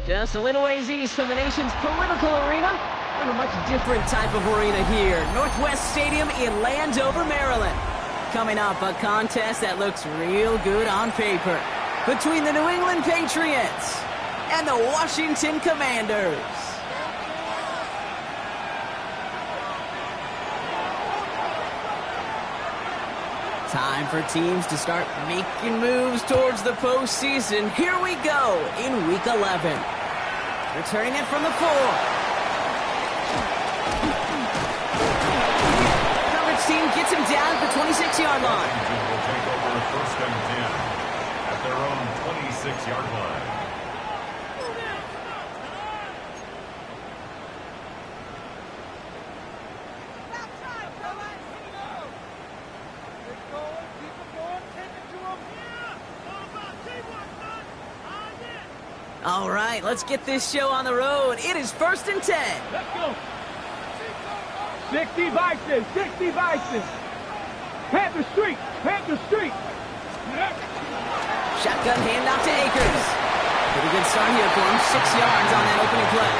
Just a little ways east from the nation's political arena, and a much different type of arena here. Northwest Stadium in Landover, Maryland. Coming up, a contest that looks real good on paper between the New England Patriots and the Washington Commanders. Time for teams to start making moves towards the postseason. Here we go in Week 11. Returning it from the 4. Coverage team gets him down at the 26-yard line. Will take over first and 10 at their own 26-yard line. All right, let's get this show on the road. It is first and 10. Let's go. 60 Bison, 60 Bison. Panther Street, Panther Street. Shotgun handoff to Akers. Pretty good start here for him. 6 yards on that opening play.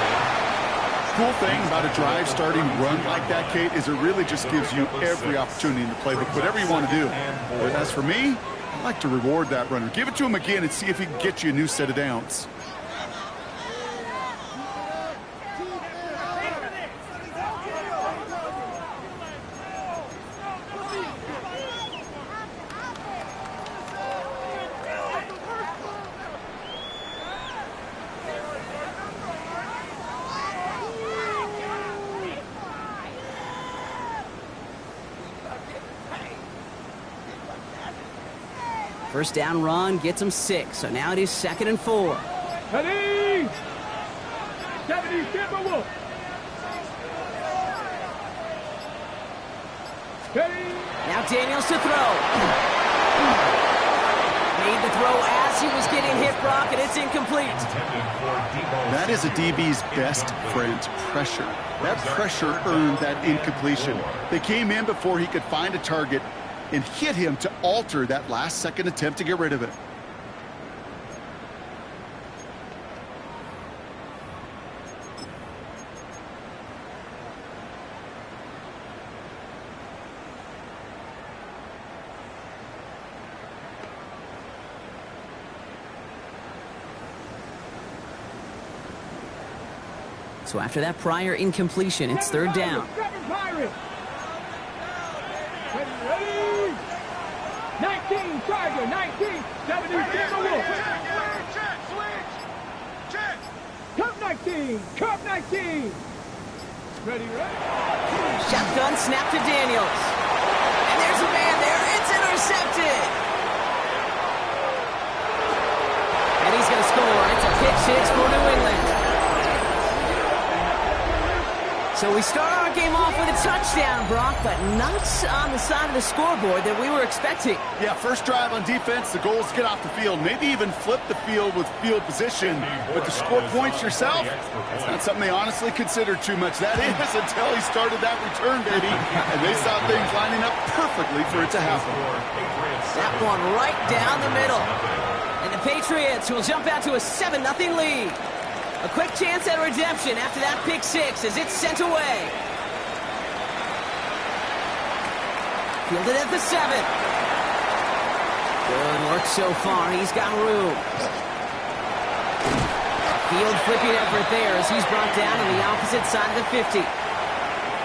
Cool thing about a drive starting run like that, Kate, is it really just gives you every opportunity in the playbook, whatever you want to do. But as for me, I like to reward that runner. Give it to him again and see if he can get you a new set of downs. First down run gets him 6, so now it is 2nd and 4. Ready? 70 Timberwolf. Ready? Now Daniels to throw. Made the throw as he was getting hit, Brock, and it's incomplete. That is a DB's best friend, pressure. That pressure earned that incompletion. They came in before he could find a target and hit him to alter that last-second attempt to get rid of it. So after that prior incompletion, it's 3rd down. Ready? 19 Charger, 19, 70 Timberwolf. Check. Cup 19, Cup 19. Ready? Shotgun snap to Daniels. And there's a man there. It's intercepted. And he's going to score. It's a pick 6 for New England. So we start our game off with a touchdown, Brock, but not on the side of the scoreboard that we were expecting. Yeah, first drive on defense, the goal is to get off the field, maybe even flip the field with field position. But to score points yourself, that's not something they honestly considered too much. That is until he started that return, baby. And they saw things lining up perfectly for it to happen. That one right down the middle. And the Patriots will jump out to a 7-0 lead. A quick chance at redemption after that pick 6 as it's sent away. Fielded at the 7. Good work so far. He's got room. Field flipping effort there as he's brought down on the opposite side of the 50.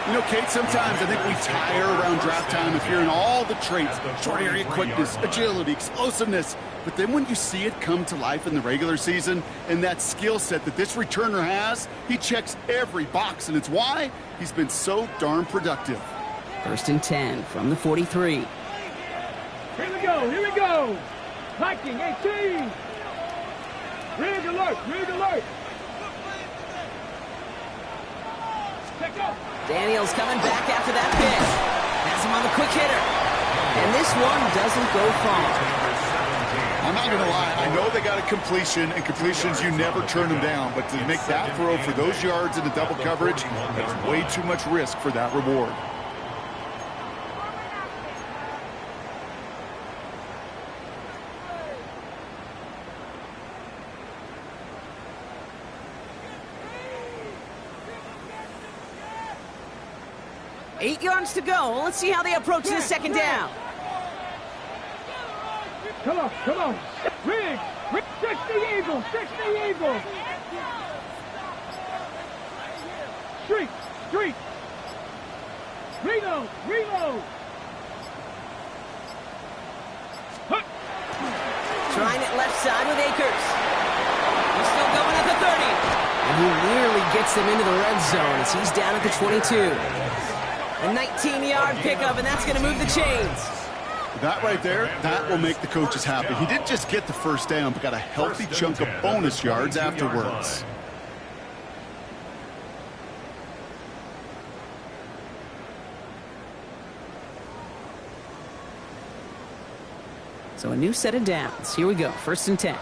You know, Kate, sometimes I think we tire around draft time of hearing all the traits, short area quickness, agility, explosiveness. But then when you see it come to life in the regular season and that skill set that this returner has, he checks every box, and it's why he's been so darn productive. 1st and 10 from the 43. Here we go. Viking 18. Rig alert. Check up. Daniels coming back after that pitch. Has him on the quick hitter. And this one doesn't go far. I'm not going to lie. I know they got a completion, and completions, you never turn them down. But to make that throw for those yards in the double coverage, that's way too much risk for that reward. 8 yards to go. Let's see how they approach this second down. Come on, come on. Riggs, 60 Eagles, 60 Eagles. Street. Reload. Trying it left side with Akers. He's still going at the 30. And he nearly gets them into the red zone as he's down at the 22. A 19-yard pickup, and that's going to move the chains. That right there, that will make the coaches happy. He didn't just get the first down, but got a healthy chunk of bonus yards afterwards. So a new set of downs. Here we go. 1st and 10.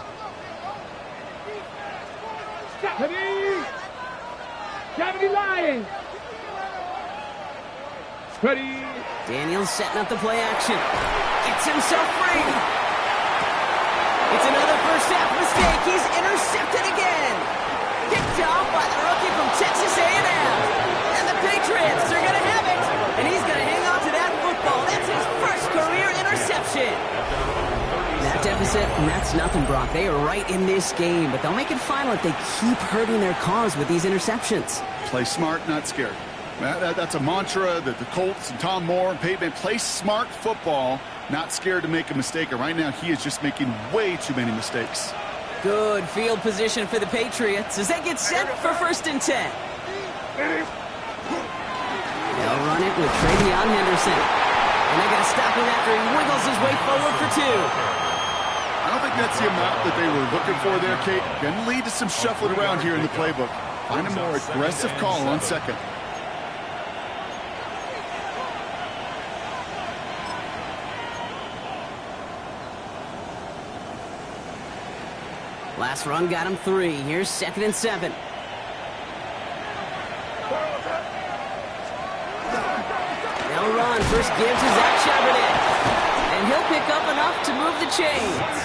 Stephanie Lions. Ready. Daniels setting up the play action. Gets himself free. It's another first half mistake. He's intercepted again. Picked off by the rookie from Texas A&M. And the Patriots are going to have it. And he's going to hang on to that football. That's his first career interception. That deficit, and that's nothing, Brock. They are right in this game, but they'll make it final if they keep hurting their cause with these interceptions. Play smart, not scared. That's a mantra that the Colts and Tom Moore and Peyton play smart football, not scared to make a mistake. And right now, he is just making way too many mistakes. Good field position for the Patriots as they get set for 1st and 10. They'll run it with Travion Henderson. And they're going to stop him after he wiggles his way forward for 2. I don't think that's the amount that they were looking for there, Kate. Going to lead to some shuffling around here in the playbook. Find a more aggressive call on 2nd. Last run got him 3. Here's 2nd and 7. They'll run. First give to Zach Charbonnet. And he'll pick up enough to move the chains.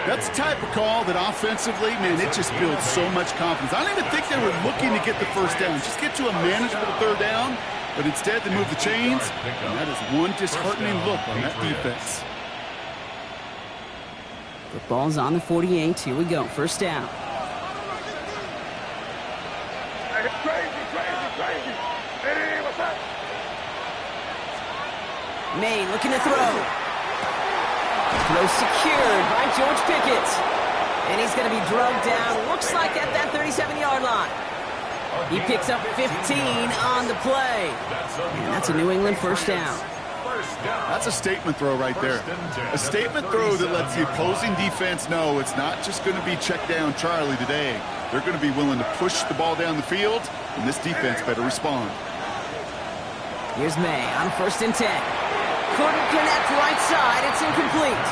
That's the type of call that offensively, man, it just builds so much confidence. I don't even think they were looking to get the first down. Just get to a manageable 3rd down. But instead, they move the chains. And that is one disheartening look on that defense. The ball's on the 48. Here we go. 1st down. Hey, what's up? May looking to throw. Throw secured by George Pickett. And he's going to be drugged down, looks like at that 37-yard line. He picks up 15 on the play. And that's a New England 1st down. That's a statement throw right there. A statement throw that lets the opposing defense know it's not just going to be check down Charlie today. They're going to be willing to push the ball down the field, and this defense better respond. Here's May on 1st and 10. Couldn't connect right side. It's incomplete.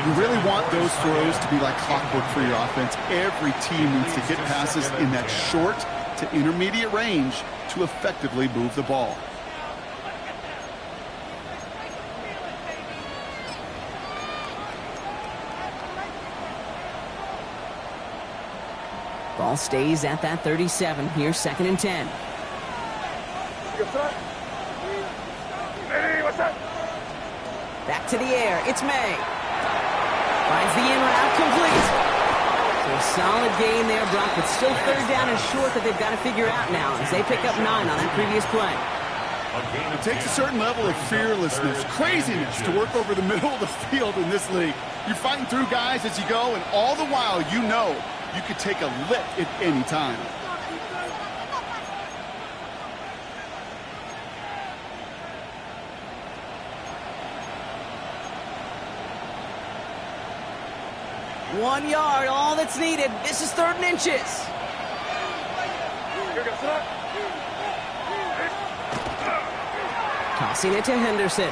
You really want those throws to be like clockwork for your offense. Every team needs to hit passes in that short to intermediate range to effectively move the ball. Ball stays at that 37. Here's 2nd and 10. Hey, what's up? Back to the air. It's May. Finds the in route complete. So a solid gain there, Brock, but still 3rd down and short that they've got to figure out now as they pick up 9 on that previous play. It takes a certain level of fearlessness, craziness to work over the middle of the field in this league. You're fighting through guys as you go, and all the while you know you could take a lick at any time. One yard, all that's needed. This is 3rd and inches. Tossing it to Henderson.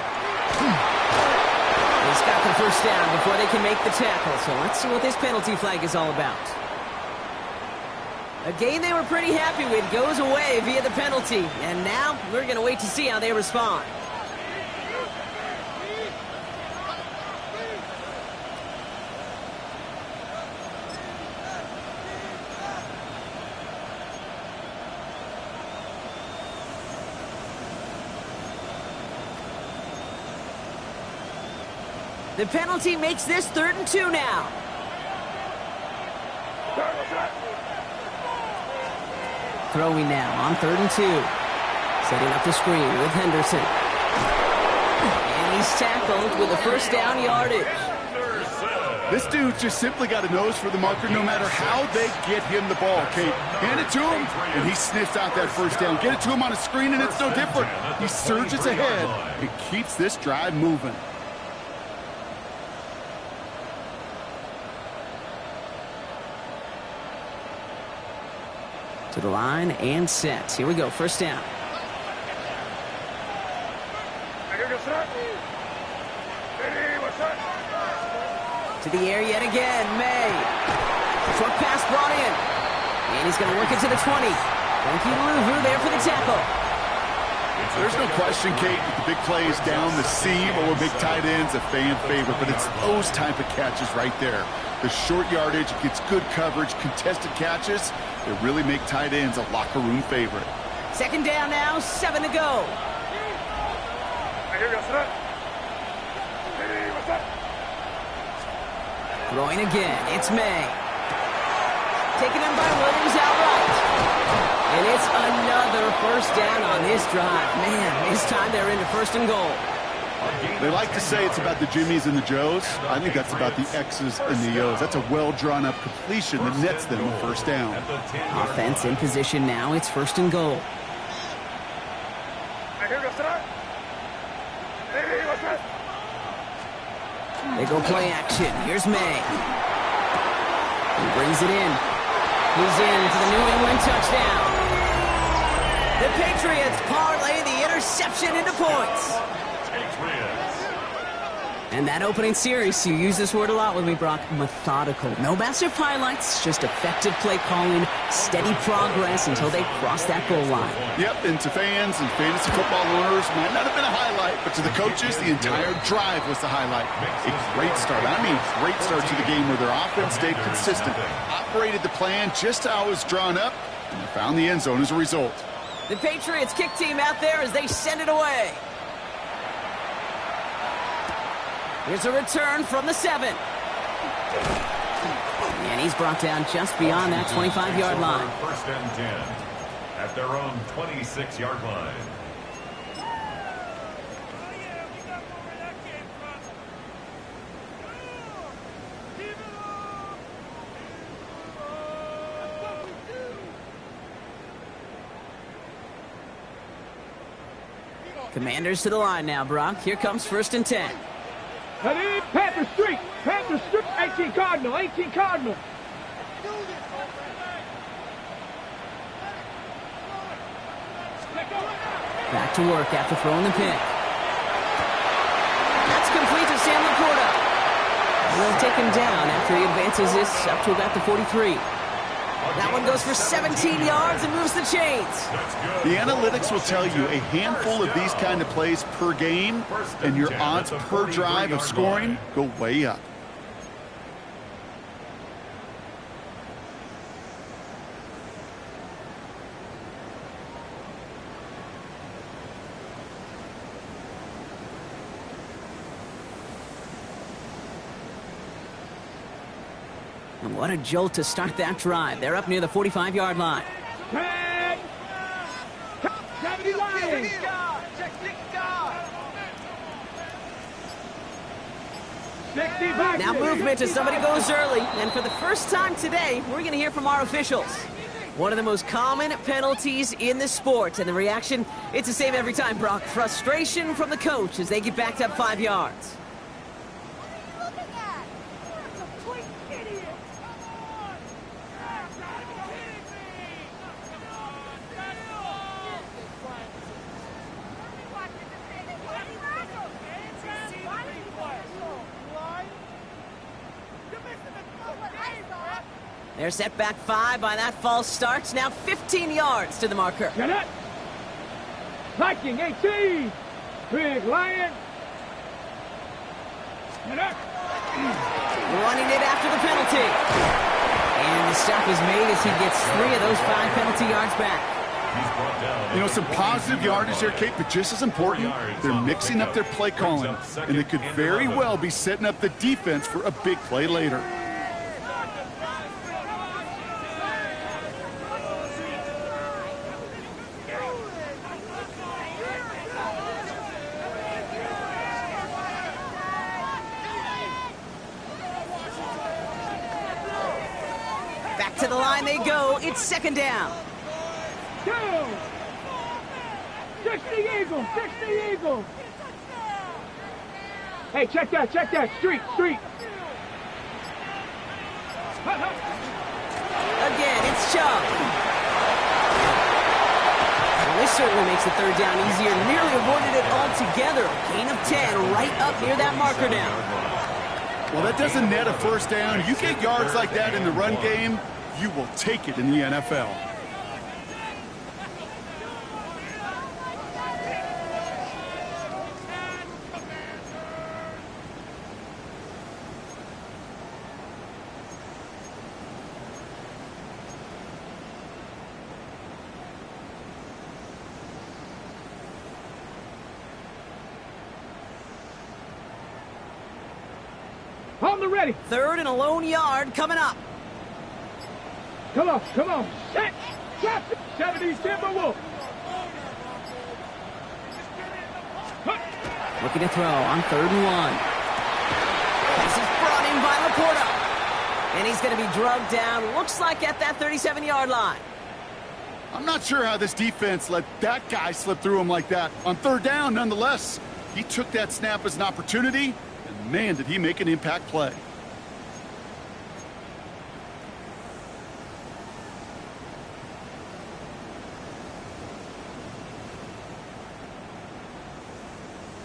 He's got the 1st down before they can make the tackle. So let's see what this penalty flag is all about. A game they were pretty happy with goes away via the penalty. And now we're going to wait to see how they respond. The penalty makes this 3rd and 2 now. Throwing now on 3rd and 2. Setting up the screen with Henderson. And he's tackled with a first down yardage. This dude just simply got a nose for the marker no matter how they get him the ball, Kate. Hand it to him, and he sniffs out that first down. Get it to him on a screen, and it's no different. He surges ahead and keeps this drive moving. To the line and set. Here we go, first down. To the air yet again, May. Short pass brought in. And he's going to work it to the 20. Frankie Louvu there for the tackle. There's no question, Kate, that the big plays down the seam or big tight ends a fan favorite, but it's those type of catches right there. The short yardage, gets good coverage, contested catches, they really make tight ends a locker room favorite. Second down now, 7 to go. Throwing again, it's May. Taken in by Williams outright. And it's another first down on this drive. Man, this time they're into 1st and goal. They like to say it's about the Jimmies and the Joes. I think that's about the X's and the O's. That's a well-drawn-up completion that nets them a first down. Offense in position now. It's 1st and goal. They go play action. Here's May. He brings it in. He's in for the New England touchdown. The Patriots parlay the interception into points. And that opening series, you use this word a lot with me, Brock, methodical. No massive highlights, just effective play calling, steady progress until they cross that goal line. Yep, and to fans and fantasy football owners, might not have been a highlight, but to the coaches, the entire drive was the highlight. A great start. I mean, great start to the game where their offense stayed consistent, operated the plan just how it was drawn up, and they found the end zone as a result. The Patriots kick team out there as they send it away. Here's a return from the 7. And he's brought down just beyond that 25-yard line. 1st and 10 at their own 26-yard line. Commanders to the line now, Brock. Here comes 1st and 10. Panther Street, 18 Cardinal, 18 Cardinal. Back to work after throwing the pick. That's complete to Sam Laporta. They'll take him down after he advances this up to about the 43. That one goes for 17 yards and moves the chains. The analytics will tell you a handful of these kind of plays per game, and your odds per drive of scoring go way up. And what a jolt to start that drive. They're up near the 45-yard line. Now movement as somebody goes early. And for the first time today, we're going to hear from our officials. One of the most common penalties in the sport. And the reaction, it's the same every time, Brock. Frustration from the coach as they get backed up 5 yards. They're set back 5 by that false start. Now 15 yards to the marker. Get it. Viking 18. Big Lion. Get it. Running it after the penalty. And the stop is made as he gets 3 of those 5 penalty yards back. You know, some positive yardage there, Kate, but just as important, they're mixing up their play calling, and they could very well be setting up the defense for a big play later. Back to the line they go. It's second down. Go! 60 Eagles, 60 Eagles. Hey, check that, street. Again, it's Chubb. Well, this certainly makes the third down easier. Nearly avoided it altogether. Gain of 10 right up near that marker now. Well, that doesn't net a first down. You get yards like that in the run game, you will take it in the NFL. On the ready. Third and a lone yard coming up. Come on. Set. 70 Timberwolves. Looking to throw on 3rd and 1. This is brought in by Laporta. And he's going to be drugged down, looks like at that 37-yard line. I'm not sure how this defense let that guy slip through him like that. On 3rd down, nonetheless, he took that snap as an opportunity, and man, did he make an impact play.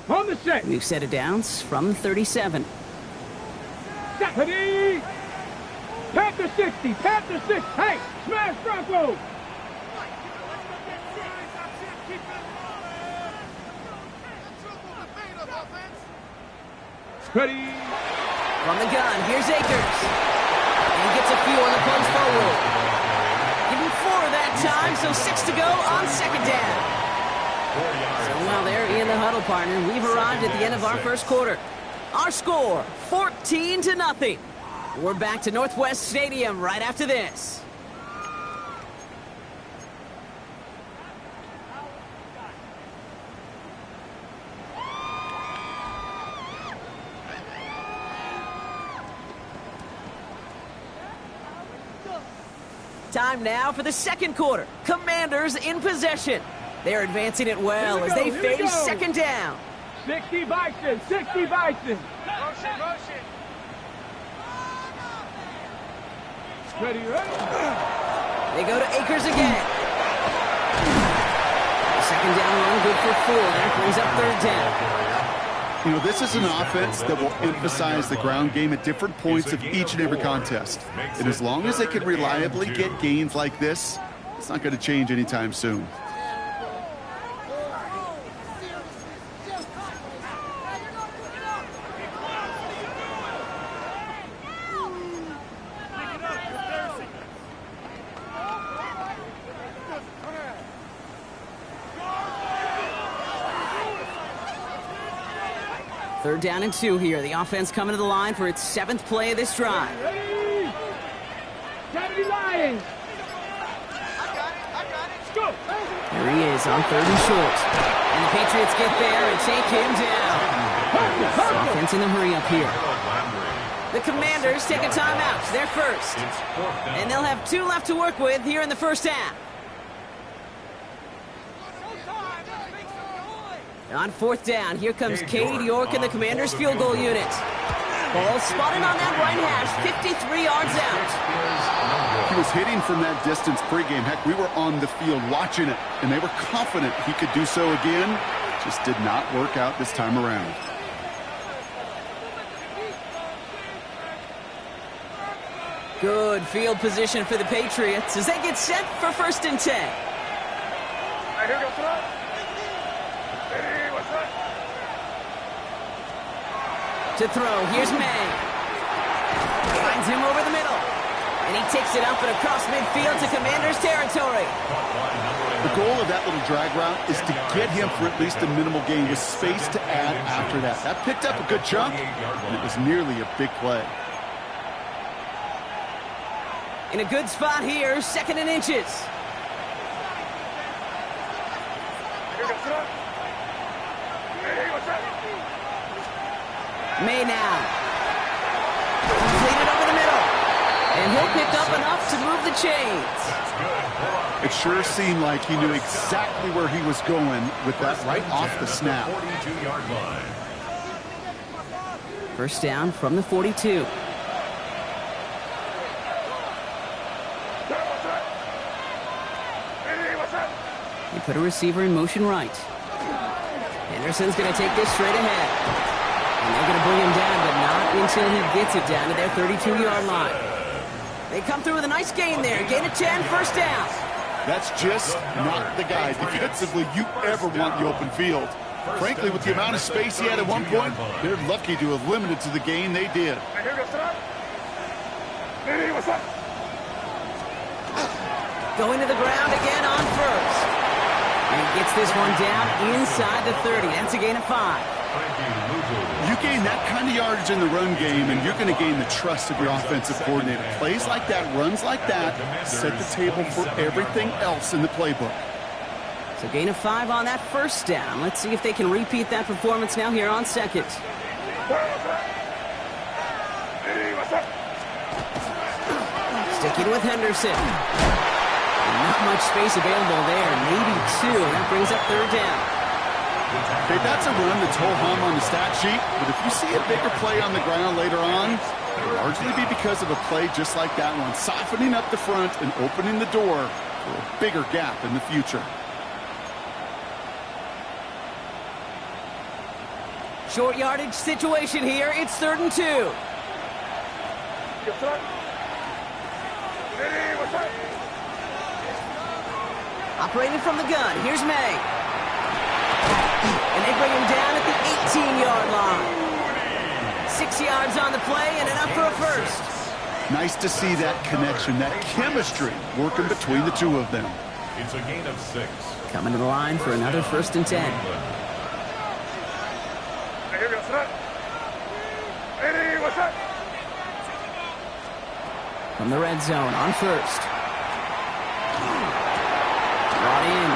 On the set. We've set it downs from 37. Ready. Panther 60. Hey, smash Bronco. Ready. From the gun, here's Akers. And he gets a few on the punch forward. Give him 4 that time, so 6 to go on second down. So while they're in the huddle, partner, we've arrived at the end of our first quarter. Our score, 14-0. We're back to Northwest Stadium right after this. Time now for the second quarter. Commanders in possession. They're advancing it well as they face second down. 60 Bison. Motion. Ready. They go to Akers again. Second down run, good for 4. That brings up 3rd down. You know, this is an offense that will emphasize the ground game at different points of each and every contest. And as long as they can reliably get gains like this, it's not going to change anytime soon. Third down and 2 here. The offense coming to the line for its 7th play of this drive. Ready. 70 Lions. Go. Here he is on 3rd and short. And the Patriots get there and take him down. Offense in the hurry up here. The Commanders take a timeout. They're first. And they'll have 2 left to work with here in the first half. On 4th down, here comes Cade York and the Commanders' field goal unit. Ball spotted on that right hash, 53 yards out. He was hitting from that distance pregame. Heck, we were on the field watching it, and they were confident he could do so again. Just did not work out this time around. Good field position for the Patriots as they get set for 1st and 10. Right, here we go, throw. To throw, here's May. Finds him over the middle. And he takes it up and across midfield to Commanders territory. The goal of that little drag route is to get him for at least a minimal gain with space to add after that. That picked up a good chunk, and it was nearly a big play. In a good spot here, 2nd and inches. May now. Completed over the middle. And he'll pick up enough to move the chains. It sure seemed like he knew exactly where he was going with that right off the snap. 42-yard line. First down from the 42. He put a receiver in motion right. Anderson's going to take this straight ahead. And they're going to bring him down, but not until he gets it down to their 32-yard line. They come through with a nice gain there. Gain of 10, first down. That's just not the guy defensively you ever want the open field. Frankly, with the amount of space he had at one point, they're lucky to have limited to the gain they did. Going to the ground again on first. And he gets this one down inside the 30. That's a gain of 5. You gain that kind of yardage in the run game, and you're going to gain the trust of your offensive coordinator. Plays like that, runs like that, set the table for everything else in the playbook. So gain of 5 on that first down. Let's see if they can repeat that performance now here on second. Sticking with Henderson. Not much space available there. Maybe 2. That brings up third down. Okay, that's a run that's ho-hum on the stat sheet, but if you see a bigger play on the ground later on, it'll largely be because of a play just like that one, softening up the front and opening the door for a bigger gap in the future. Short yardage situation here. It's 3rd and 2. Operating from the gun. Here's May. And they bring him down at the 18-yard line. 6 yards on the play and enough for a first. Nice to see that connection, that chemistry working between the two of them. It's a gain of 6. Coming to the line for another 1st and 10. From the red zone on first. Brought in.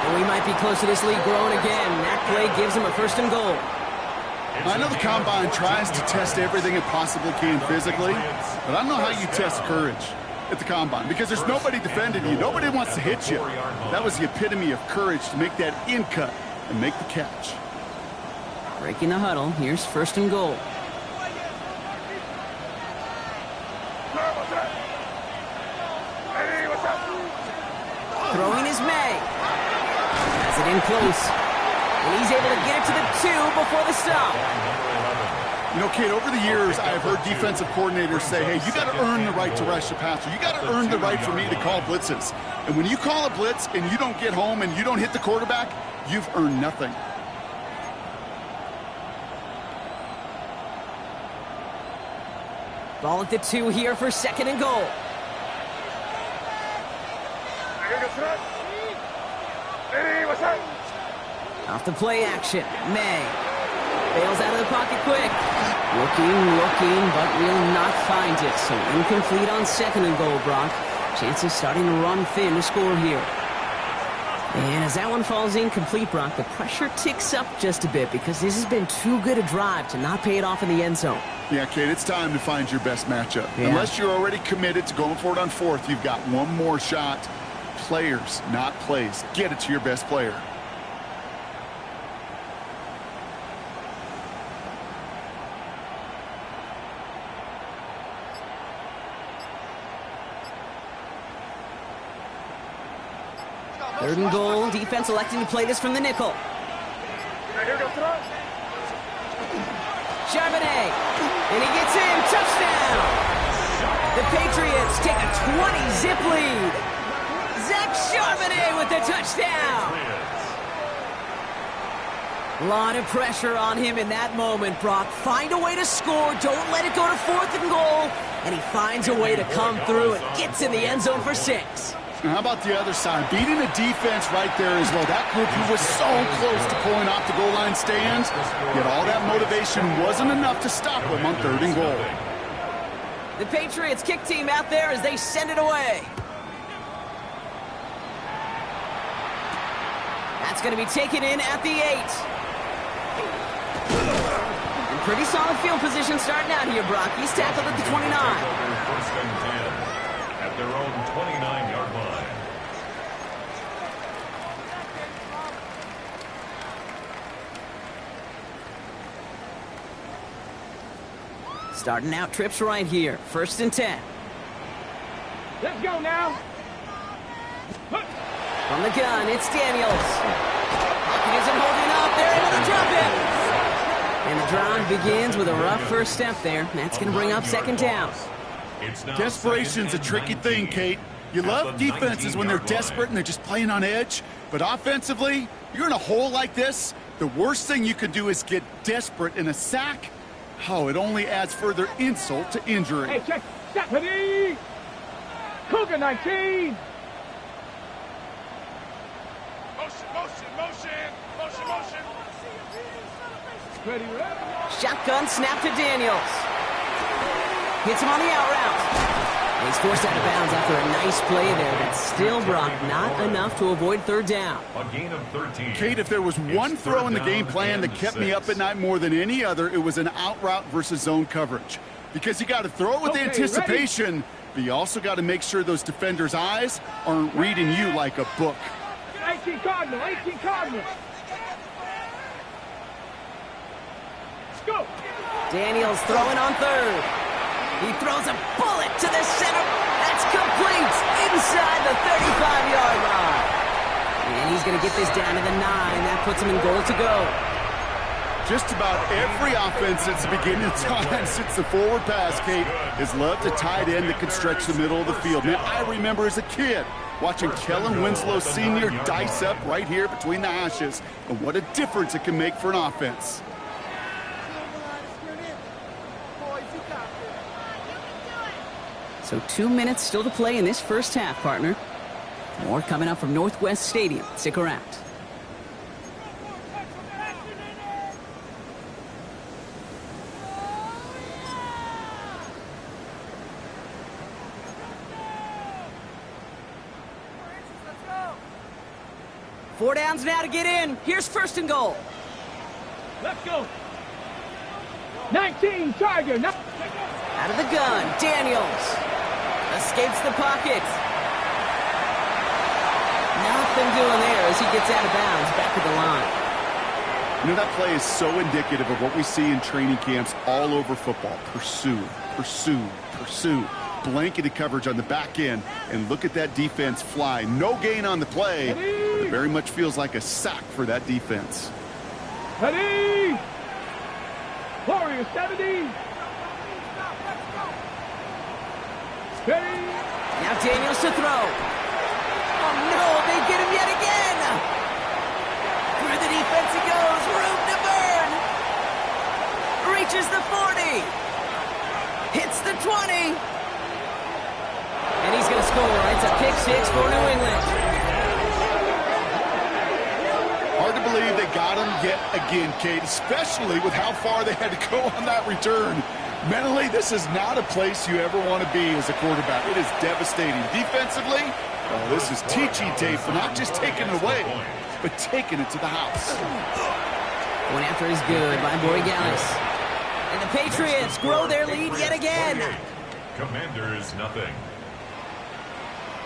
And we might be close to this lead growing again. That play gives him a 1st and goal. I know the Combine tries to test everything it possibly can physically, but I don't know how you test courage at the Combine because there's nobody defending you. Nobody wants to hit you. That was the epitome of courage to make that in cut and make the catch. Breaking the huddle. Here's 1st and goal. Throwing is May. Has it in close. And he's able to get it to the 2 before the stop. You know, Kate, over the years, I've heard defensive coordinators say, hey, you got to earn the right to rush the passer. You got to earn the right for me to call blitzes. And when you call a blitz and you don't get home and you don't hit the quarterback, you've earned nothing. Ball at the 2 here for 2nd and goal. Off the play action. May. Bails out of the pocket quick. Looking, but will not find it. So incomplete on 2nd and goal, Brock. Chances starting to run thin to score here. And as that one falls incomplete, Brock, the pressure ticks up just a bit because this has been too good a drive to not pay it off in the end zone. Yeah, Kate, it's time to find your best matchup. Yeah. Unless you're already committed to going for it on 4th, you've got one more shot. Players, not plays. Get it to your best player. Third and goal. Defense electing to play this from the nickel. Charbonnet. And he gets in. Touchdown. The Patriots take a 20-zip lead. Zach Charbonnet with the touchdown. A lot of pressure on him in that moment, Brock. Find a way to score. Don't let it go to 4th and goal. And he finds a way to come through and gets in the end zone for 6. How about the other side? Beating the defense right there as well. That group who was so close to pulling off the goal line stands, yet all that motivation wasn't enough to stop them on 3rd and goal. The Patriots kick team out there as they send it away. That's going to be taken in at the 8. And pretty solid field position starting out here, Brock. He's tackled at the 29. First and 10 at their own 29-yard line. Starting out trips right here. 1st and 10. Let's go now. From the gun, it's Daniels. Pocket isn't holding up. They're able to drop it. And the drive begins with a rough first step there. That's going to bring up 2nd down. Desperation's a tricky thing, Kate. You love defenses when they're desperate and they're just playing on edge. But offensively, you're in a hole like this, the worst thing you could do is get desperate in a sack. Oh, it only adds further insult to injury. Hey, check. Step, ready. Cougar 19. Motion. Ready. Shotgun snap to Daniels. Hits him on the out route. He's forced out of bounds after a nice play there, but still, Brock, not enough to avoid 3rd down. A gain of 13. Kate, if there was one throw in the game plan that kept me up at night more than any other, it was an out route versus zone coverage. Because you got to throw it with anticipation, but you also got to make sure those defenders' eyes aren't reading you like a book. 18 Cardinal. Let's go. Daniels throwing on 3rd. He throws a bullet to the center. That's complete inside the 35-yard line. And he's going to get this down to the 9. That puts him in goal to go. Just about every offense that's beginning time since the forward pass, Kate, has loved a tight end that can stretch the middle of the field. Man, I remember as a kid watching Kellen Winslow Sr. dice up right here between the hashes. And what a difference it can make for an offense. So 2 minutes still to play in this first half, partner. More coming up from Northwest Stadium. Stick around. Four downs now to get in. Here's 1st and goal. Let's go. 19 Tiger. Out of the gun, Daniels. Escapes the pocket. Nothing doing there as he gets out of bounds back to the line. You know, that play is so indicative of what we see in training camps all over football. Pursue. Blanketed coverage on the back end, and look at that defense fly. No gain on the play, but it very much feels like a sack for that defense. Ready. Warrior 70. Ready. Now Daniels to throw. Oh no, they get him yet again. Through the defense he goes, room to burn. Reaches the 40. Hits the 20. And he's going to score. It's a pick 6 for New England. Hard to believe they got him yet again, Kate, especially with how far they had to go on that return. Mentally, this is not a place you ever want to be as a quarterback. It is devastating. Defensively, well, this is teaching tape for not just taking it away, but taking it to the house. Going after is good by Borregales. And the Patriots grow their lead yet again. Commanders, nothing.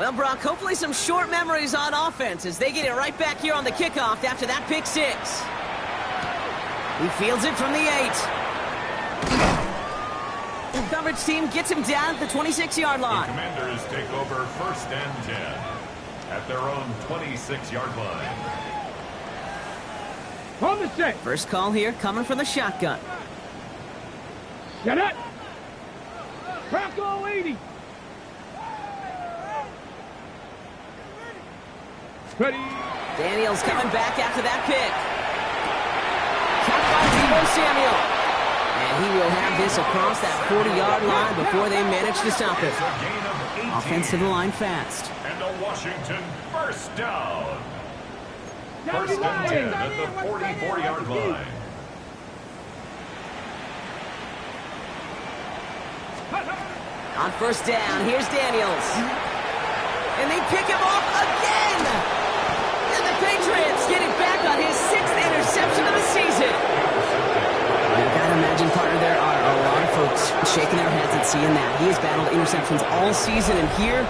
Well, Brock, hopefully some short memories on offense as they get it right back here on the kickoff after that pick 6. He fields it from the 8. The coverage team gets him down at the 26-yard line. The Commanders take over 1st and 10 at their own 26-yard line. On the set. First call here coming from the shotgun. Set up. Bronco 80. Ready. Daniels coming back after that pick. Capped by Deebo Samuel. And he will have this across that 40-yard line before they manage to stop it. Offense to the line fast. And a Washington first down. First and 10 at the 44-yard line. On first down, here's Daniels. And they pick him off again! And the Patriots get it back on his 6th interception of the season. You've got to imagine, partner, there are a lot of folks shaking their heads at seeing that. He has battled interceptions all season, and here,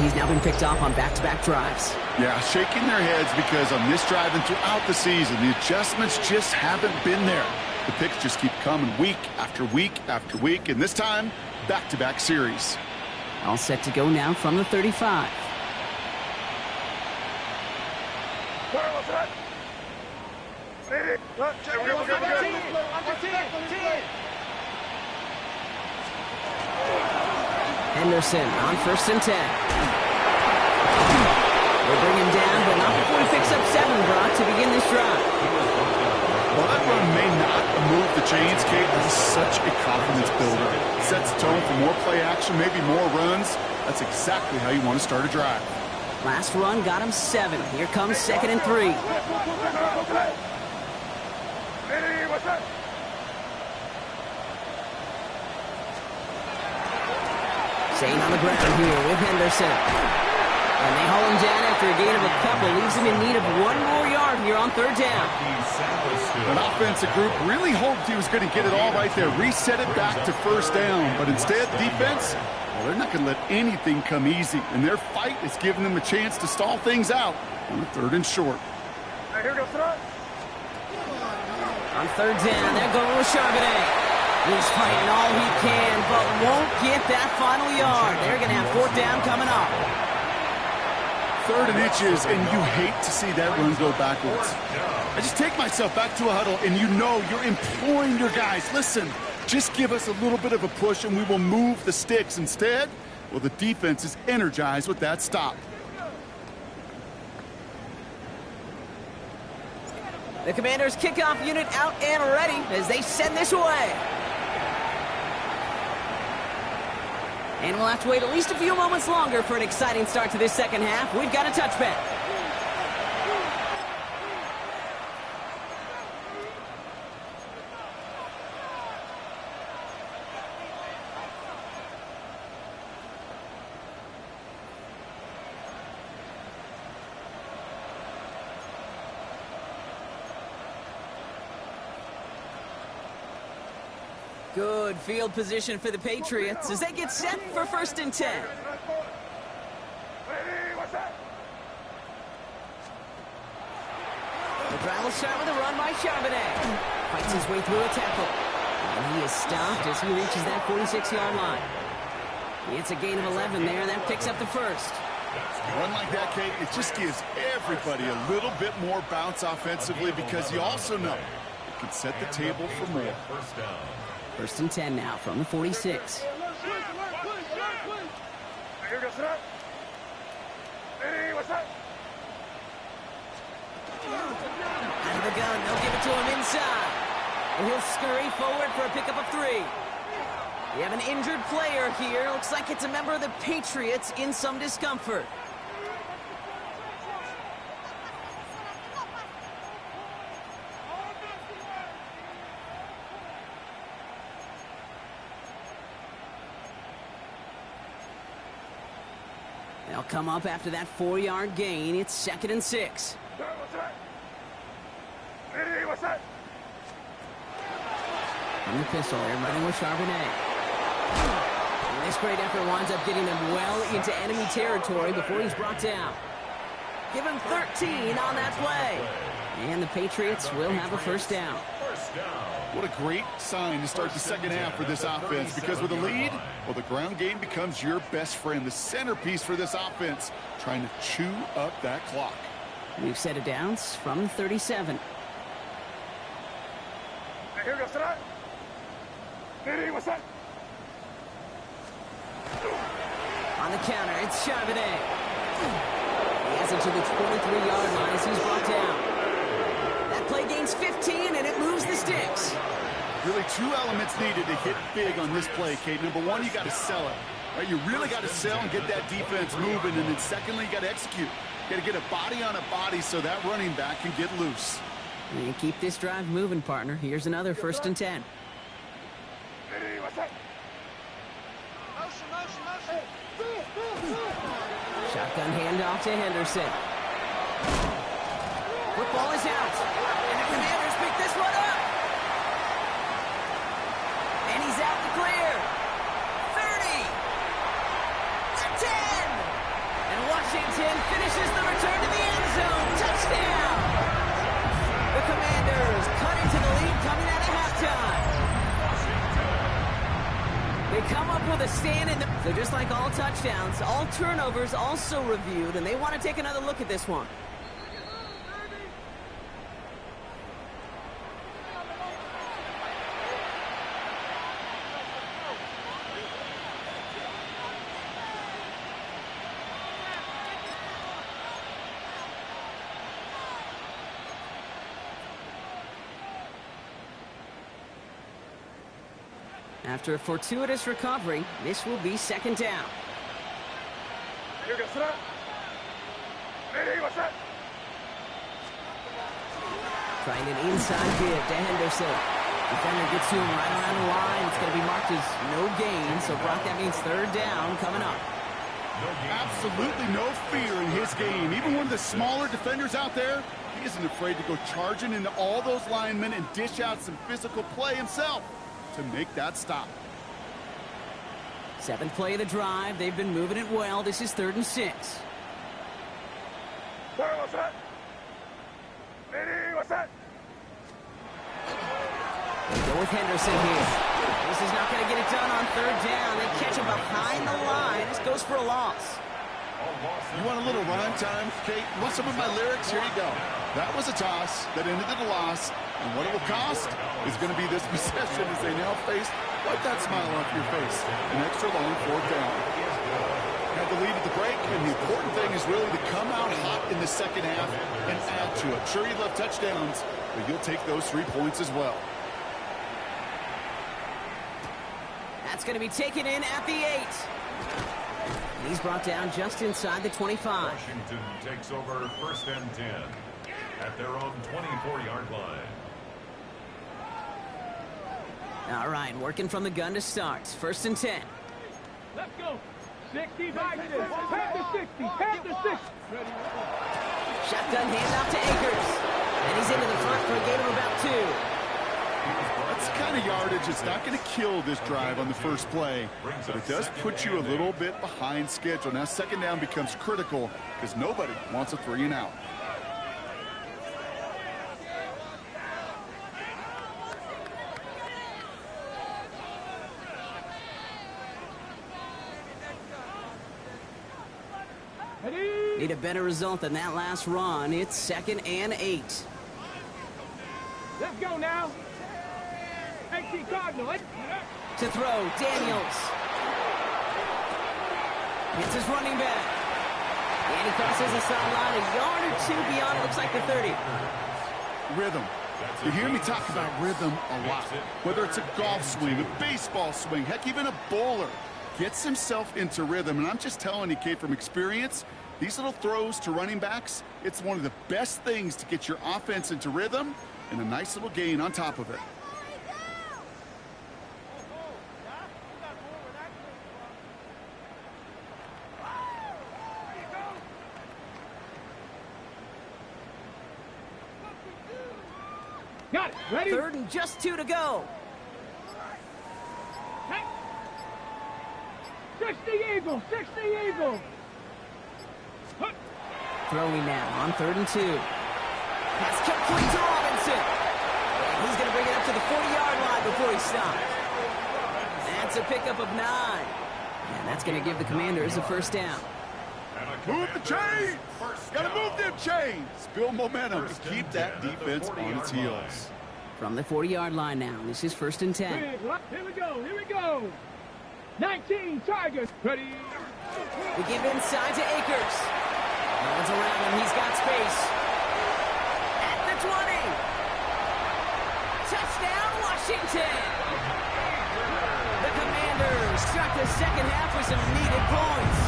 he's now been picked off on back-to-back drives. Yeah, shaking their heads because on this drive and throughout the season, the adjustments just haven't been there. The picks just keep coming week after week after week, and this time, back-to-back series. All set to go now from the 35. Henderson on first and 10. We'll bring him down, but not before he picks up 7, Brock, to begin this drive. Well, that run may not move the chains, Kate, but it's such a confidence builder. It sets the tone for more play action, maybe more runs. That's exactly how you want to start a drive. Last run got him 7. Here comes 2nd and 3. Staying on the ground here with Henderson. And they haul him down after a gain of a couple. Leaves him in need of 1 more yard here on 3rd down. An offensive group really hoped he was going to get it all right there. Reset it back to first down. But instead, defense, well, they're not going to let anything come easy. And their fight is giving them a chance to stall things out on a 3rd and short. On 3rd down, they're going with Charbonnet. He's fighting all he can, but won't get that final yard. They're going to have 4th down coming up. 3rd and inches, and you hate to see that run go backwards. I just take myself back to a huddle, and you know you're imploring your guys, listen, just give us a little bit of a push, and we will move the sticks. Instead, well, the defense is energized with that stop. The Commanders' kickoff unit out and ready as they send this away. And we'll have to wait at least a few moments longer for an exciting start to this second half. We've got a touchback. Good field position for the Patriots as they get set for 1st and 10. The drive will start with a run by Charbonnet. Fights his way through a tackle. And he is stopped as he reaches that 46-yard line. It's a gain of 11 there. That picks up the 1st. A run like that, Kate, it just gives everybody a little bit more bounce offensively because you also know it can set the table for more. 1st and 10 now from the 46. Out of the gun, they'll give it to him inside. And he'll scurry forward for a pickup of 3. We have an injured player here. Looks like it's a member of the Patriots in some discomfort. They'll come up after that 4-yard gain. It's 2nd and 6. From the pistol, they're running with Charbonnet. And this great effort winds up getting them well into enemy territory before he's brought down. Give him 13 on that play. And the Patriots will have a 1st down. What a great sign to start the second half for this offense, because with a lead, well, the ground game becomes your best friend, the centerpiece for this offense, trying to chew up that clock. We've set it down from 37. On the counter, it's Charbonnet. He has it to the 23-yard line as he's brought down. That play gains 15, and it moves the sticks. Really, two elements needed to hit big on this play, Kate. Number one, you got to sell it. Right? You really got to sell and get that defense moving. And then secondly, you got to execute. You got to get a body on a body so that running back can get loose. You keep this drive moving, partner. Here's another 1st and 10. Shotgun handoff to Henderson. Football is out. And the Commanders pick this one up. And he's out the clear. 30. To 10. And Washington finishes the return to the end zone. Touchdown. The Commanders cut into the lead coming out of halftime. They come up with a stand in the... So just like all touchdowns, all turnovers also reviewed, and they want to take another look at this one. After a fortuitous recovery, this will be 2nd down. Trying an inside give to Henderson. Defender gets to him right around the line. It's going to be marked as no gain, so Brock, that means 3rd down coming up. Absolutely no fear in his game. Even one of the smaller defenders out there, he isn't afraid to go charging into all those linemen and dish out some physical play himself to make that stop. 7th play of the drive. They've been moving it well. This is 3rd and 6. They go with Henderson here. This is not going to get it done on 3rd down. They catch him behind the line. This goes for a loss. You want a little rhyme time, Kate? You want some of my lyrics? Here you go. That was a toss that ended in a loss. And what it will cost is going to be this possession as they now face, wipe that smile off your face, an extra long 4th down. Had the lead at the break, and the important thing is really to come out hot in the 2nd half and add to it. Sure, you love touchdowns, but you'll take those 3 points as well. That's going to be taken in at the 8. And he's brought down just inside the 25. Washington takes over 1st and 10 at their own 24-yard line. All right, working from the gun to start. 1st and 10. Let's go. 60 by 6. Pass to 60. Pass to 6. Shotgun handoff to Akers. And he's into the front for a gain of about 2. That's the kind of yardage that's not going to kill this drive on the first play, but it does put you a little bit behind schedule. Now 2nd down becomes critical because nobody wants a 3 and out. Need a better result than that last run. It's 2nd and 8. Let's go now. 18 Cardinal. To throw, Daniels. It's his running back. And he crosses the sideline a yard or 2 beyond, it looks like the 30. Rhythm. You hear me talk about rhythm a lot. Whether it's a golf swing, a baseball swing, heck, even a bowler gets himself into rhythm. And I'm just telling you, Kate, from experience, these little throws to running backs, it's one of the best things to get your offense into rhythm and a nice little gain on top of it. Got it. Ready? 3rd and just 2 to go. Hey. 60 Eagle. 60 Eagle. Throwing now on 3rd and 2. Pass kept clean to Robinson. And he's going to bring it up to the 40-yard line before he stops. That's a pickup of 9. And that's going to give the Commanders a 1st down. Move the chains! Gotta move them chains! Build momentum to keep that defense on its heels. From the 40-yard line now, this is 1st and 10. Here we go. Here we go. 19 Tigers. Ready? We give inside to Akers. No one's around him. He's got space. At the 20. Touchdown, Washington. second half with some needed points.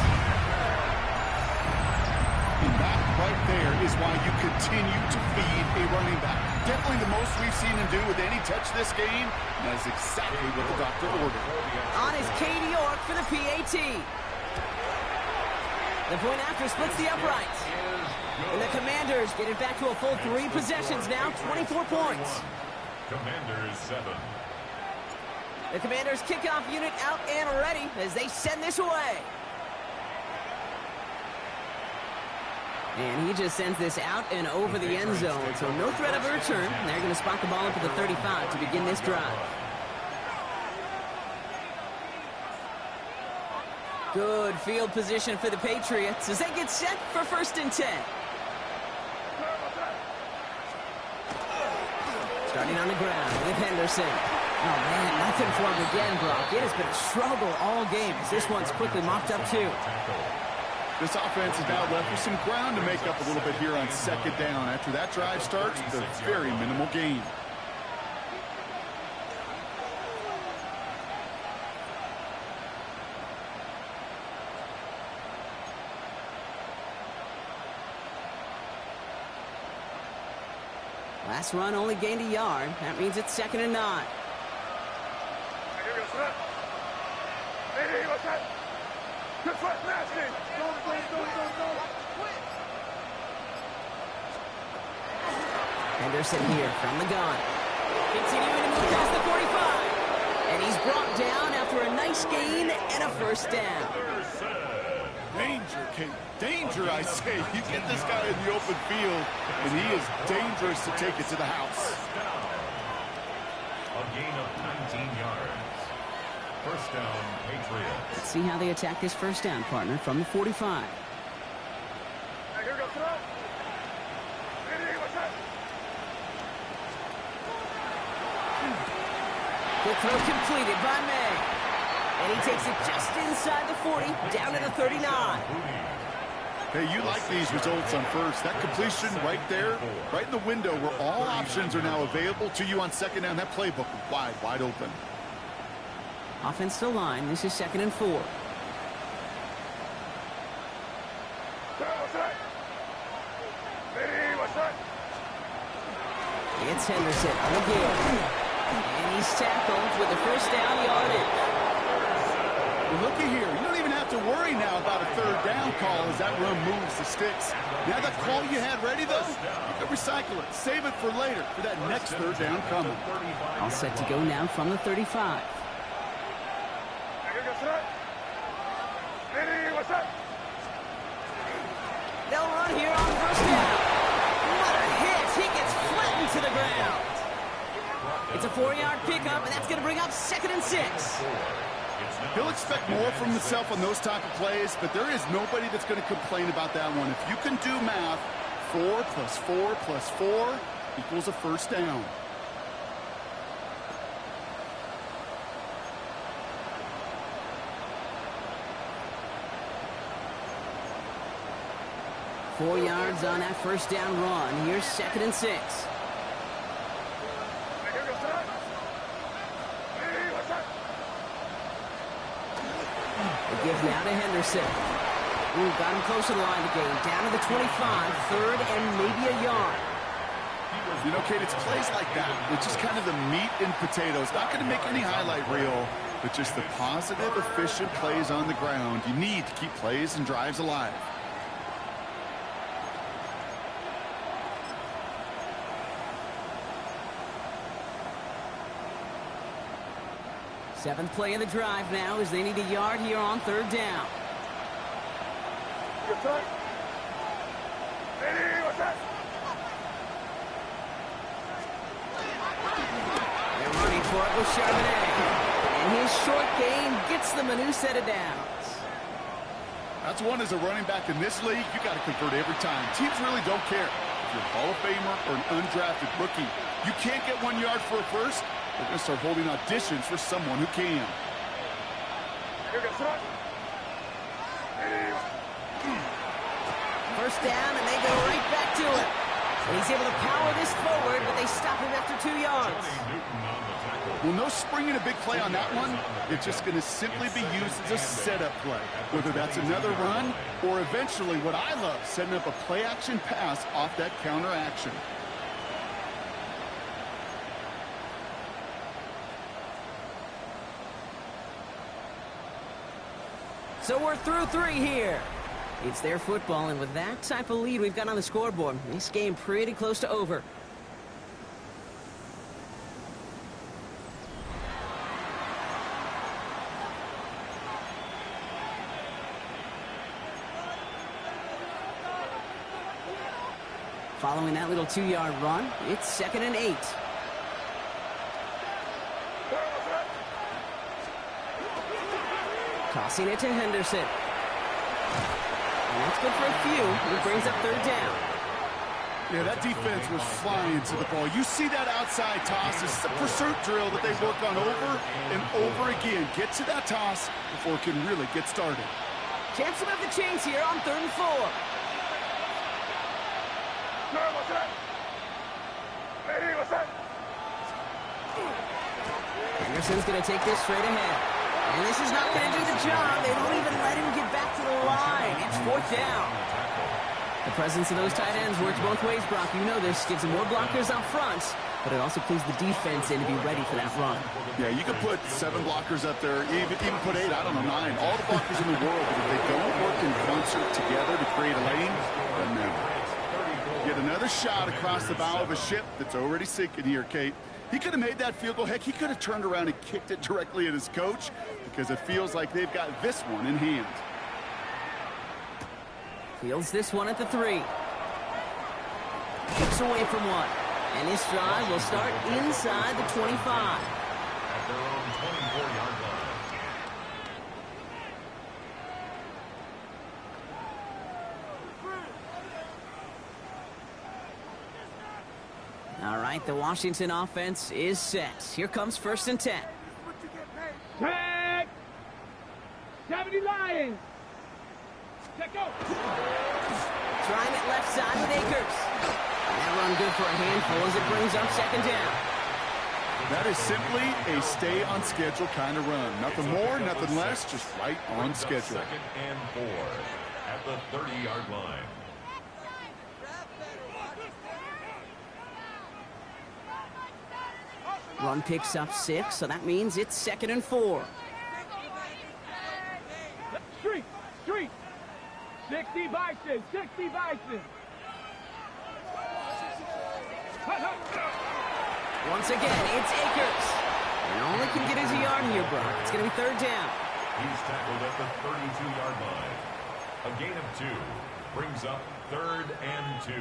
And that right there is why you continue to feed a running back. Definitely the most we've seen him do with any touch this game. And that's exactly what the doctor ordered. On is Katie York for the PAT. The point after splits the uprights. And the Commanders get it back to a full 3 possessions now, 24 points. Commanders 7. The Commanders kickoff unit out and ready as they send this away. And he just sends this out and over the end zone, so no threat of a return. They're going to spot the ball up at the 35 to begin this drive. Good field position for the Patriots as they get set for 1st and 10. Starting on the ground with Henderson. Oh, man, nothing for him again, Brock. It has been a struggle all game as this one's quickly mopped up, too. This offense is now left with some ground to make up a little bit here on 2nd down. After that drive starts, it's a very minimal gain. Last run only gained a yard. That means it's 2nd and 9. Henderson here from the gun. Continuing to move past the 45. And he's brought down after a nice gain and a 1st down. Danger, Kate. Danger, I say. You get this guy in the open field, and he is dangerous to take it to the house. A gain of 19 yards. 1st down, Patriots. Let's see how they attack this 1st down, partner, from the 45. Good throw completed by May. And he takes it just inside the 40, down to the 39. Hey, you like these results on 1st. That completion right there, right in the window where all options are now available to you on 2nd down. That playbook wide open. Offense to line. This is 2nd and 4. It's Henderson on the game. And he's tackled with a 1st down yardage. Well, looky here. You don't even have to worry now about a 3rd down call as that run moves the sticks. Now that call you had ready, though, you can recycle it. Save it for later for that next 3rd down coming. All set to go now from the 35. They'll run here on 1st down. What a hit. He gets flattened to the ground. It's a 4-yard pickup, and that's going to bring up 2nd and 6. He'll expect more from himself on those type of plays, but there is nobody that's going to complain about that one. If you can do math, 4 plus 4 plus 4 equals a 1st down. Four yards on that 1st down run. Here's 2nd and 6. Give now to Henderson. Ooh, got him close to the line of the game. Down to the 25, 3rd and maybe a yard. You know, Kate, it's plays like that. It's just kind of the meat and potatoes. Not going to make any highlight reel, but just the positive, efficient plays on the ground. You need to keep plays and drives alive. Seventh play of the drive now as they need a yard here on 3rd down. They're running for it with Charbonnet. And his short gain gets them a new set of downs. That's one as a running back in this league, you got to convert every time. Teams really don't care if you're a Hall of Famer or an undrafted rookie. You can't get 1 yard for a 1st. They're going to start holding auditions for someone who can. First down, and they go right back to it. And he's able to power this forward, but they stop him after 2 yards. Well, no springing a big play on that one. It's just going to simply be used as a setup play, whether that's another run or eventually what I love, setting up a play-action pass off that counter action. So we're through 3 here. It's their football, and with that type of lead we've got on the scoreboard, this game pretty close to over. Following that little 2-yard run, it's 2nd and 8. Tossing it to Henderson. And that's good for a few. It brings up 3rd down. Yeah, that defense was flying to the ball. You see that outside toss. This is a pursuit drill that they work on over and over again. Get to that toss before it can really get started. Chance to move the chains here on 3rd and 4. Anderson's going to take this straight ahead. And this is not going to do the job. They don't even let him get back to the line. It's 4th down. The presence of those tight ends works both ways, Brock. You know this. Gives them more blockers up front, but it also clues the defense in to be ready for that run. Yeah, you could put 7 blockers up there, even put 8, I don't know, 9. All the blockers in the world, but if they don't work in concert together to create a lane, then never. Get another shot across the bow of a ship that's already sinking here, Kate. He could have made that field goal. Heck, he could have turned around and kicked it directly at his coach because it feels like they've got this one in hand. Fields this one at the 3. Kicks away from one. And this drive will start inside the 25. At their own 24-yard line. All right, the Washington offense is set. Here comes 1st and 10. Tag! 70 Lions! Check go! Trying it left side with Akers. And that run good for a handful as it brings up 2nd down. That is simply a stay on schedule kind of run. Nothing more, nothing less, just right on schedule. 2nd and 4 at the 30-yard line. Run picks up 6, so that means it's 2nd and 4. Street! Street! 60 Bison! 60 Bison! Once again, it's Akers. And only can get his a yard here, Brock. It's going to be 3rd down. He's tackled at the 32-yard line. A gain of 2 brings up 3rd and 2.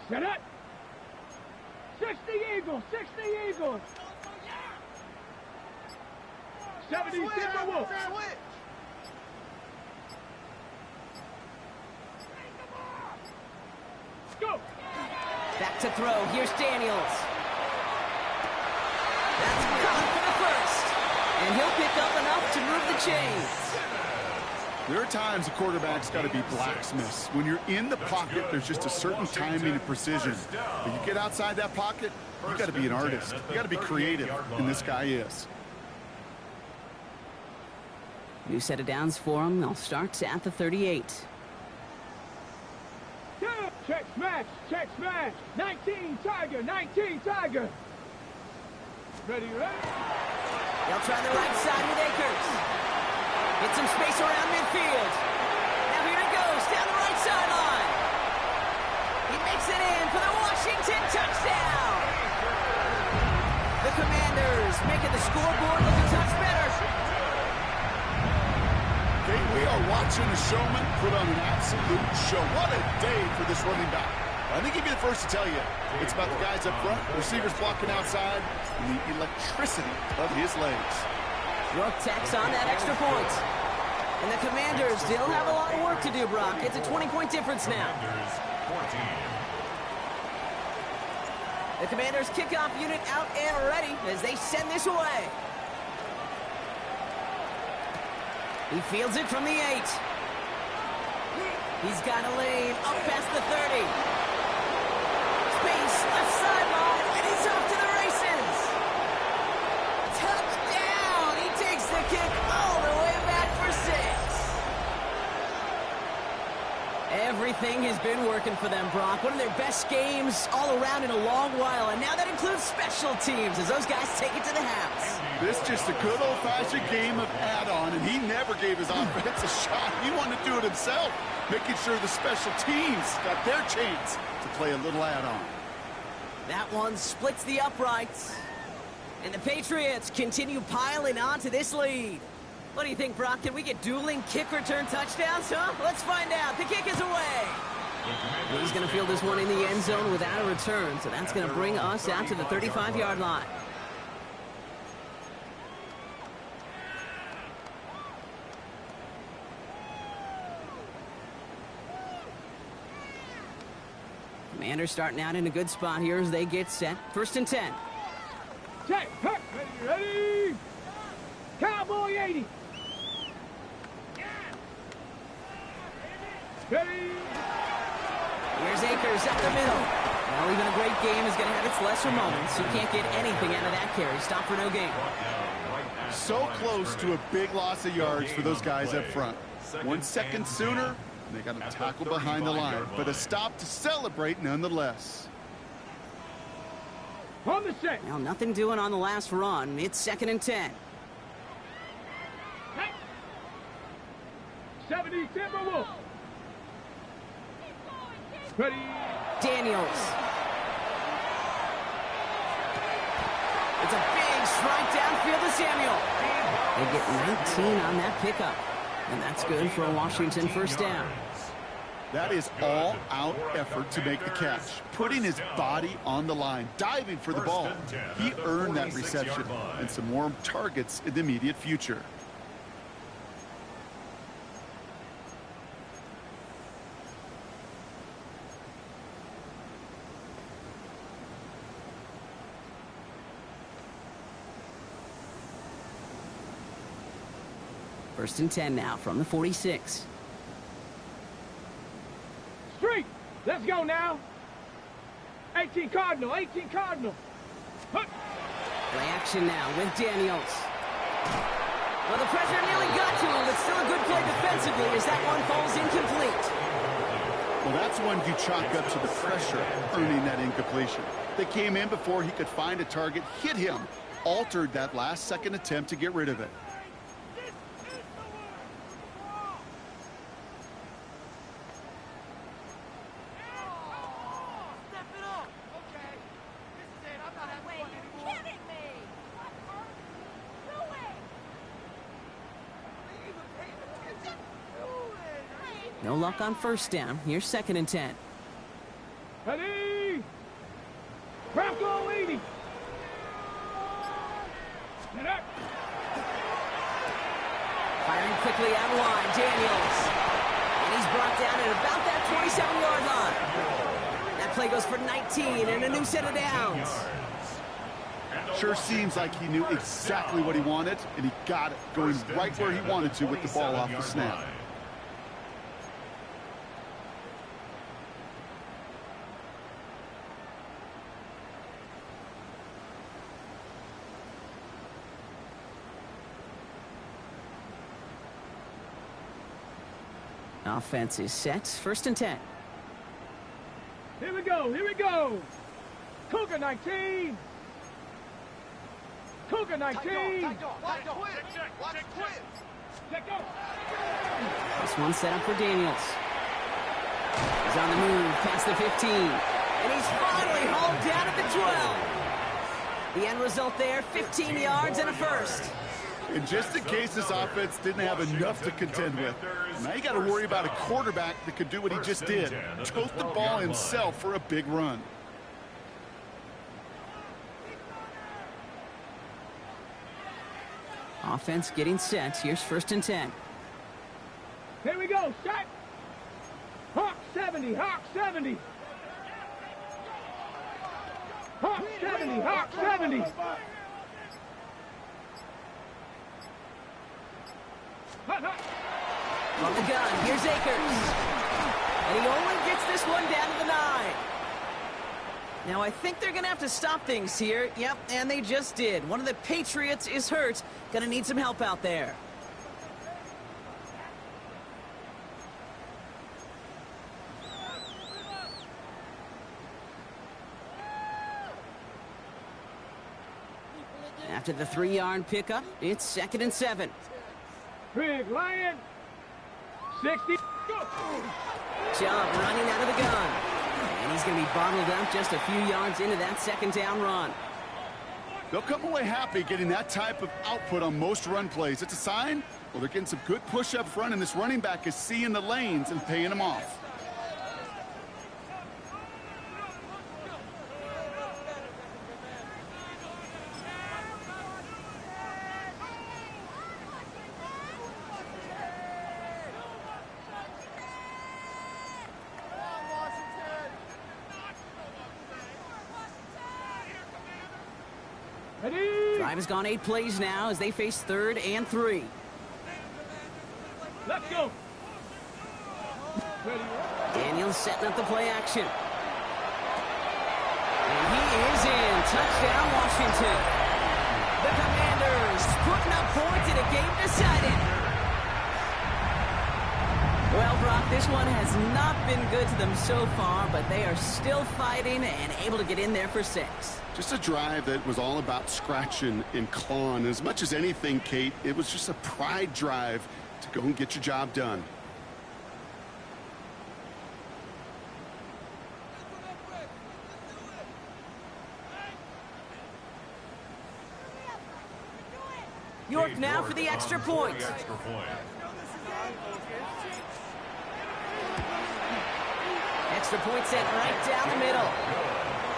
Set up! 60 Eagles! 60 Eagles! 70 Timberwolves! Go! Back to throw. Here's Daniels. That's gone for the 1st. And he'll pick up enough to move the chains. There are times a quarterback's got to be blacksmiths. When you're in the pocket, there's just a certain timing and precision. But you get outside that pocket, you got to be an artist. You got to be creative, and this guy is. New set of downs for him. They'll start at the 38. Check smash! Check smash! 19 Tiger! 19 Tiger! Ready, ready? They'll try the right side with Akers. Get some space around midfield. Now here it goes, down the right sideline. He makes it in for the Washington touchdown. The Commanders making the scoreboard look a touch better. Okay, we are watching a showman put on an absolute show. What a day for this running back. I think he'd be the first to tell you. It's about the guys up front, receivers blocking outside, and the electricity of his legs. Rook tacks on that extra point. And the Commanders still have a lot of work to do, Brock. It's a 20-point difference now. Commanders 14, The Commanders' kickoff unit out and ready as they send this away. He fields it from the 8. He's got a lane up past the 30. Space, left sideline, and he's off to the races. Touchdown! He takes the kick all the way back for 6. Everything has been working for them, Brock. One of their best games all around in a long while, and now that includes special teams as those guys take it to the house. This just a good old-fashioned game of add-on, and he never gave his offense a shot. He wanted to do it himself, making sure the special teams got their chance to play a little add-on. That one splits the uprights. And the Patriots continue piling on to this lead. What do you think, Brock? Can we get dueling kick return touchdowns, huh? Let's find out. The kick is away. He's going to field this one in the end zone without a return, so that's going to bring us out to the 35-yard line. Commanders starting out in a good spot here as they get set. 1st and 10. Check, ready, ready. Cowboy 80. Ready. Here's Akers up the middle. Well, even a great game is going to have its lesser moments. You can't get anything out of that carry. Stop for no gain. So close to a big loss of yards for those guys up front. 1 second sooner, and they got a tackle behind the line, but a stop to celebrate nonetheless. On the set. Well, nothing doing on the last run. It's 2nd and 10. 70 Timberwolves. Ready. Daniels. It's a big strike downfield to Samuel. They get 19 on that pickup. And that's good for a Washington 1st down. That is all-out effort to make the catch, putting his body on the line, diving for the ball. He earned that reception and some more targets in the immediate future. First and 10 now from the 46. Street. Let's go now. 18 Cardinal, 18 Cardinal. Hup. Play action now with Daniels. Well, the pressure nearly got to him, but still a good play defensively as that one falls incomplete. Well, that's one you chalk up to the pressure, earning that incompletion. They came in before he could find a target, hit him, altered that last-second attempt to get rid of it. No luck on 1st down. Here's 2nd and 10. Ready. Bronco 80. Get up. Firing quickly out of line, Daniels. And he's brought down at about that 27-yard line. That play goes for 19 and a new set of downs. Sure seems like he knew exactly what he wanted, and he got it, going right where he wanted to with the ball off the snap. Offense is set. 1st and 10. Here we go, here we go. Cougar 19. Cougar 19. Check go. This one set up for Daniels. He's on the move past the 15. And he's finally hauled down at the 12. The end result there, 15 yards and a first. And just in case this offense didn't have enough to contend with, now you got to worry about a quarterback that could do what he just did, tote the ball himself for a big run. Offense getting set. Here's 1st and 10. Here we go, shot. Hawk 70, Hawk 70. Hawk 70, Hawk 70. From the gun, here's Akers. And he only gets this one down to the 9. Now, I think they're going to have to stop things here. Yep, and they just did. One of the Patriots is hurt. Going to need some help out there. After the 3-yard pickup, it's 2nd and 7. Big Lion. 60. Go. Jump running out of the gun. And he's going to be bottled up just a few yards into that 2nd down run. They'll come away happy getting that type of output on most run plays. It's a sign, well, they're getting some good push up front, and this running back is seeing the lanes and paying them off. Drive has gone 8 plays now as they face 3rd and 3. Let's go. Daniels setting up the play action. And he is in. Touchdown, Washington. The Commanders putting up points in a game decided. Well, Brock, this one has not been good to them so far, but they are still fighting and able to get in there for 6. Just a drive that was all about scratching and clawing. As much as anything, Kate, it was just a pride drive to go and get your job done. York now for the extra point. Extra point set right down the middle.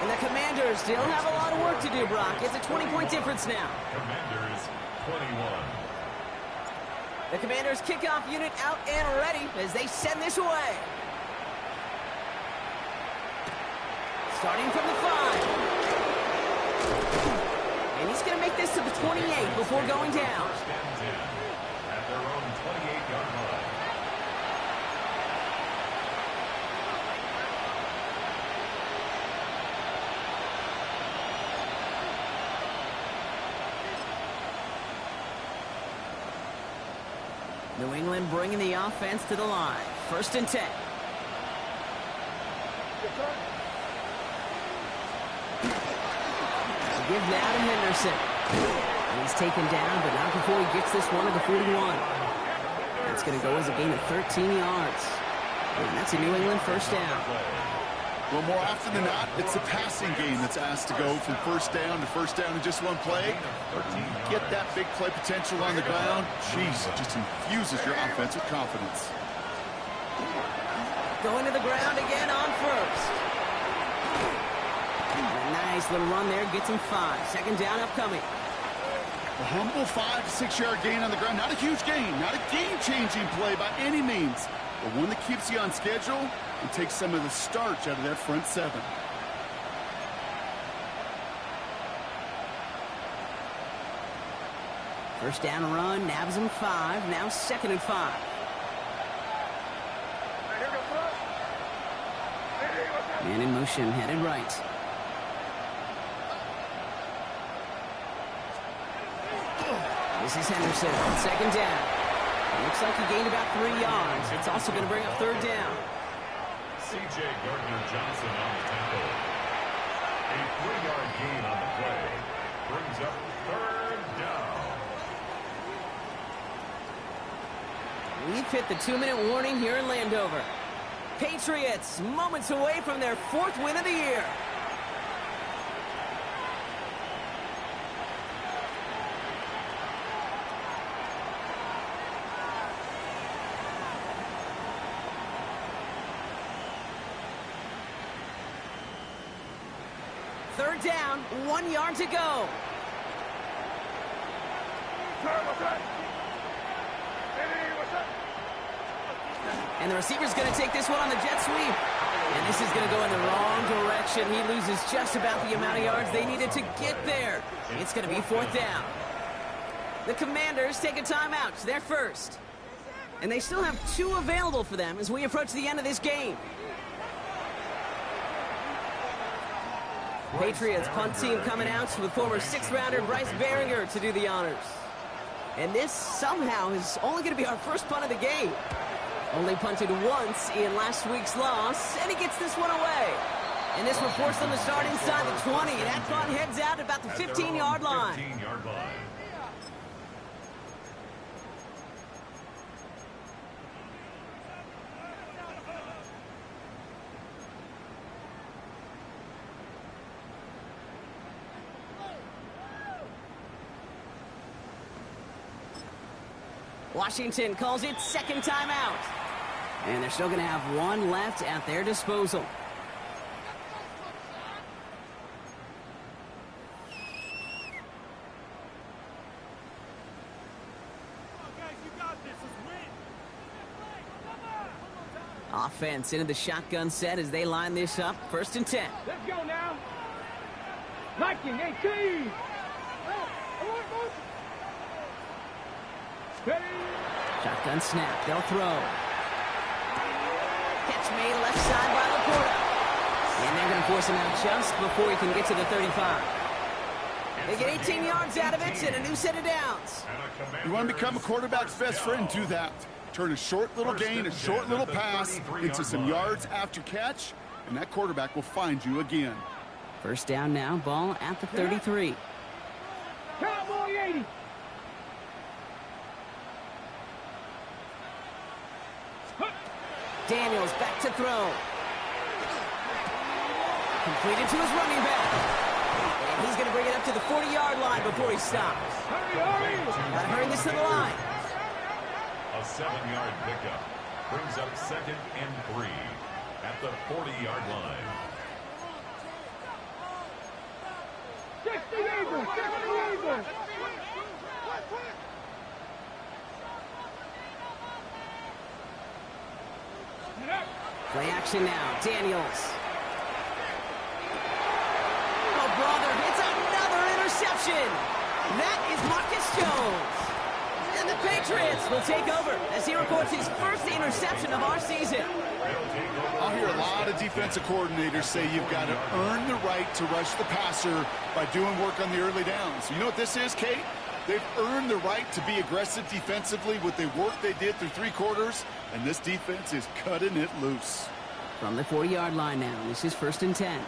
And the Commanders still have a lot of work to do, Brock. It's a 20-point difference now. Commanders 21. The Commanders kickoff unit out and ready as they send this away. Starting from the 5. And he's going to make this to the 28 before going down. First and 10 at their own 28-yard line. New England bringing the offense to the line. 1st and 10. Give now to Henderson. And he's taken down, but not before he gets this one to the 41. That's going to go as a gain of 13 yards. And that's a New England 1st down. Well, more often than not, it's the passing game that's asked to go from 1st down to 1st down in just one play. Get that big play potential on the ground. Jeez, it just infuses your offense with confidence. Going to the ground again on 1st. And a nice little run there gets him 5. 2nd down upcoming. A humble 5 to 6 yard gain on the ground. Not a huge gain, not a game-changing play by any means, but one that keeps you on schedule and takes some of the starch out of that front 7. First down run, nabs him 5. Now 2nd and 5. Man in motion, headed right. This is Henderson on 2nd down. It looks like he gained about 3 yards. It's also going to bring up 3rd down. C.J. Gardner-Johnson on the tackle. A 3-yard gain on the play brings up 3rd down. We've hit the 2-minute warning here in Landover. Patriots moments away from their 4th win of the year. Third down, 1 yard to go. And the receiver's going to take this one on the jet sweep. And this is going to go in the wrong direction. He loses just about the amount of yards they needed to get there. It's going to be 4th down. The Commanders take a timeout. They're first. And they still have 2 available for them as we approach the end of this game. Patriots punt team coming out with former 6th-rounder Bryce Behringer to do the honors. And this somehow is only going to be our first punt of the game. Only punted once in last week's loss, and he gets this one away. And this will force them to start inside the 20. That punt heads out at about the 15-yard line. 15-yard line. Washington calls it 2nd timeout. And they're still going to have 1 left at their disposal. Offense into the shotgun set as they line this up. 1st and 10. Let's go now. Liking 18. Ready. Shotgun snap. They'll throw. Catch made left side by Laporta. And they're going to force him out just before he can get to the 35. They get 18 yards out of it and a new set of downs. You want to become a quarterback's best friend, do that. Turn a short little gain, a short little pass into some yards after catch, and that quarterback will find you again. 1st down now, ball at the 33. Cowboy 80. Daniels back to throw. Completed to his running back. And he's going to bring it up to the 40-yard line before he stops. Hurry. Got to hurry this to the line. A 7-yard pickup brings up 2nd and 3 at the 40-yard line. 60 Eagles. Play action now. Daniels. Oh, brother, it's another interception. That is Marcus Jones. And the Patriots will take over as he records his 1st interception of our season. I'll hear a lot of defensive coordinators say you've got to earn the right to rush the passer by doing work on the early downs. You know what this is, Kate? They've earned the right to be aggressive defensively with the work they did through 3 quarters, and this defense is cutting it loose. From the 40-yard line now, this is 1st and 10.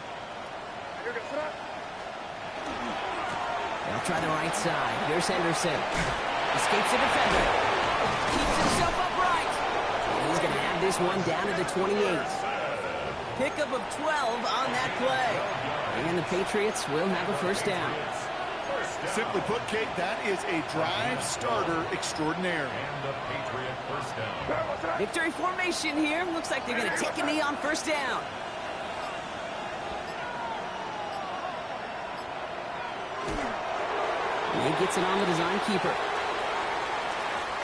They'll try the right side. Here's Henderson. Escapes the defender. Keeps himself upright. And he's going to have this one down to the 28. Pickup of 12 on that play. And the Patriots will have a 1st down. Simply put, Kate, that is a drive starter extraordinaire. And the Patriot 1st down. Victory formation here. Looks like they're going to take a knee on 1st down. And he gets it on the design keeper.